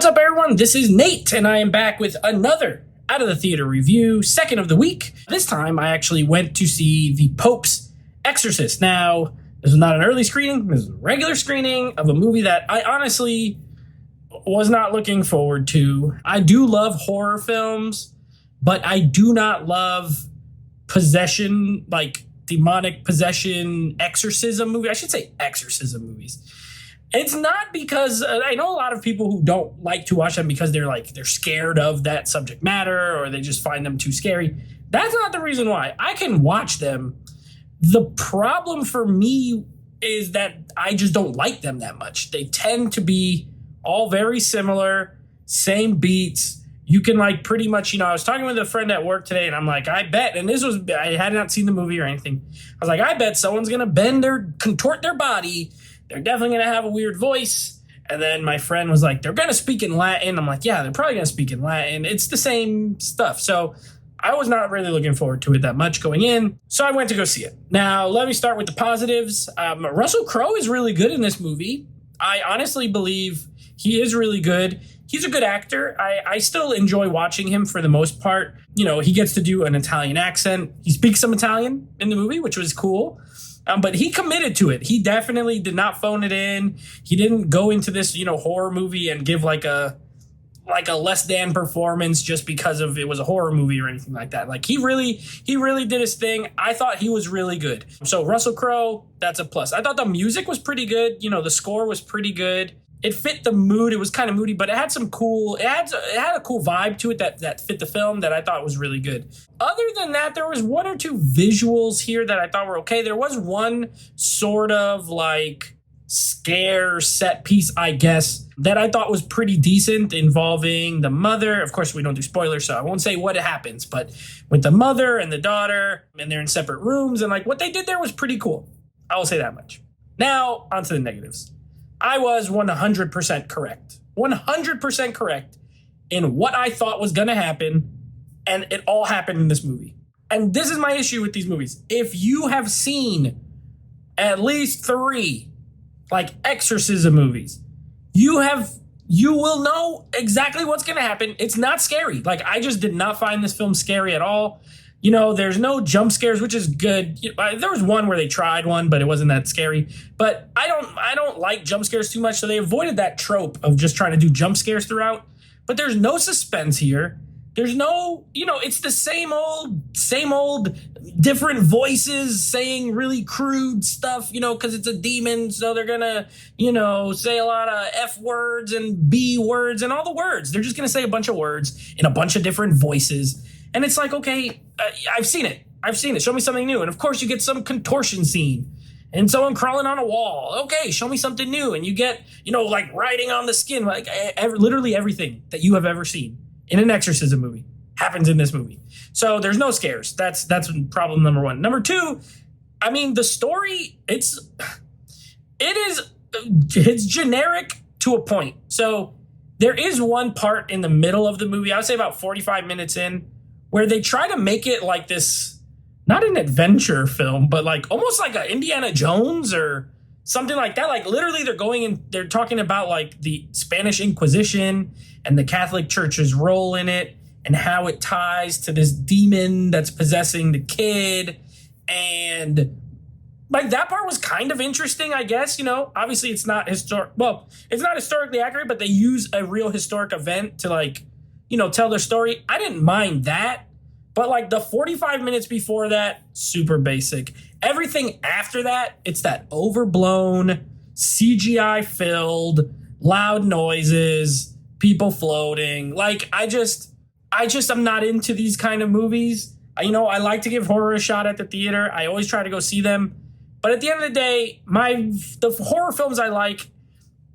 up, everyone? This is Nate, and I am back with another Out of the Theater review, second of the week. This time, I actually went to see the POPES EXORCIST. Now, this was not an early screening. This was a regular screening of a movie that I honestly was not looking forward to. I do love horror films, but I do not love possession, like demonic possession exorcism movie. I should say exorcism movies. It's not because I know a lot of people who don't like to watch them because they're scared of that subject matter or they just find them too scary. That's not the reason why. I can watch them. The problem for me is that I just don't like them that much. They tend to be all very similar, same beats. You can pretty much, I was talking with a friend at work today and I'm like, I bet, and I had not seen the movie or anything. I was like, I bet someone's going to contort their body. They're definitely going to have a weird voice. And then my friend was like, they're going to speak in Latin. I'm like, yeah, they're probably going to speak in Latin. It's the same stuff. So I was not really looking forward to it that much going in. So I went to go see it. Now, let me start with the positives. Russell Crowe is really good in this movie. I honestly believe he is really good. He's a good actor. I still enjoy watching him for the most part. He gets to do an Italian accent. He speaks some Italian in the movie, which was cool. But he committed to it. He definitely did not phone it in. He didn't go into this, horror movie and give like a less than performance just because of it was a horror movie or anything like that. He really did his thing. I thought he was really good. So Russell Crowe, that's a plus. I thought the music was pretty good. The score was pretty good. It fit the mood. It was kind of moody, but it had a cool vibe to it that fit the film that I thought was really good. Other than that, there was one or two visuals here that I thought were okay. There was one sort of scare set piece, I guess, that I thought was pretty decent involving the mother. Of course, we don't do spoilers, so I won't say what happens, but with the mother and the daughter, and they're in separate rooms, and what they did there was pretty cool. I will say that much. Now, on to the negatives. I was 100% correct. 100% correct in what I thought was going to happen, and it all happened in this movie. And this is my issue with these movies. If you have seen at least 3 exorcism movies, you will know exactly what's going to happen. It's not scary. I just did not find this film scary at all. There's no jump scares, which is good. There was one where they tried one, but it wasn't that scary. But I don't like jump scares too much, so they avoided that trope of just trying to do jump scares throughout. But there's no suspense here. There's no, it's the same old, different voices saying really crude stuff, because it's a demon, so they're gonna, say a lot of F words and B words and all the words. They're just gonna say a bunch of words in a bunch of different voices. And it's okay, I've seen it. Show me something new. And of course, you get some contortion scene and someone crawling on a wall. Okay, show me something new. And you get, writing on the skin, literally everything that you have ever seen in an exorcism movie happens in this movie. So there's no scares. That's problem number 1. Number 2, the story, it's generic to a point. So there is one part in the middle of the movie, I would say about 45 minutes in, where they try to make it this, not an adventure film, but almost like a Indiana Jones or something like that. Literally they're going and they're talking about the Spanish Inquisition and the Catholic Church's role in it and how it ties to this demon that's possessing the kid. And that part was kind of interesting, I guess. Obviously it's not it's not historically accurate, but they use a real historic event to tell their story. I didn't mind that. But the 45 minutes before that, super basic. Everything after that, it's that overblown, CGI filled, loud noises, people floating. I'm not into these kind of movies. I like to give horror a shot at the theater. I always try to go see them. But at the end of the day, the horror films I like,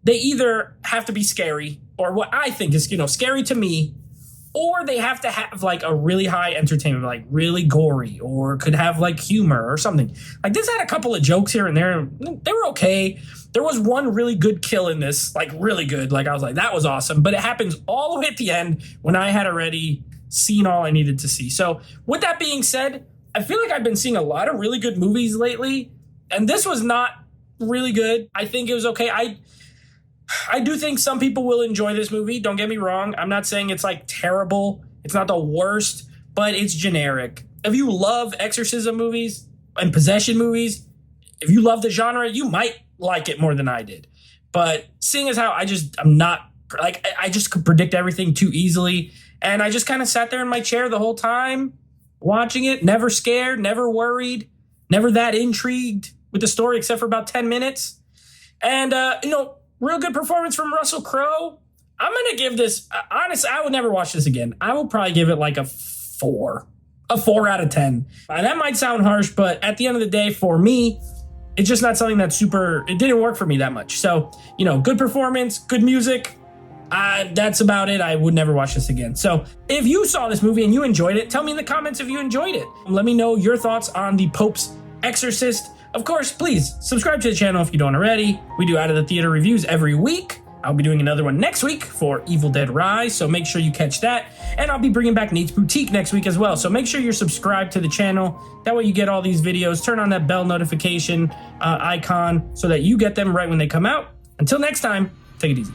they either have to be scary, or what I think is, scary to me, or they have to have a really high entertainment, really gory, or could have humor or something. This had a couple of jokes here and there. They were okay. There was one really good kill in this, really good. I was that was awesome. But it happens all the way at the end when I had already seen all I needed to see. So with that being said, I feel I've been seeing a lot of really good movies lately, and this was not really good. I think it was okay. I do think some people will enjoy this movie. Don't get me wrong. I'm not saying it's like terrible. It's not the worst, but it's generic. If you love exorcism movies and possession movies, if you love the genre, you might like it more than I did. But seeing as how I just could predict everything too easily. And I just kind of sat there in my chair the whole time watching it, never scared, never worried, never that intrigued with the story except for about 10 minutes. And, real good performance from Russell Crowe. I'm going to give this, honestly, I would never watch this again. I will probably give it like a 4 out of 10. That might sound harsh, but at the end of the day, for me, it's just not something that's it didn't work for me that much. So, good performance, good music. That's about it. I would never watch this again. So if you saw this movie and you enjoyed it, tell me in the comments if you enjoyed it. Let me know your thoughts on the Pope's Exorcist. Of course, please subscribe to the channel if you don't already. We do Out of the Theater reviews every week. I'll be doing another one next week for Evil Dead Rise, so make sure you catch that. And I'll be bringing back Nate's Boutique next week as well, so make sure you're subscribed to the channel. That way you get all these videos. Turn on that bell notification icon so that you get them right when they come out. Until next time, take it easy.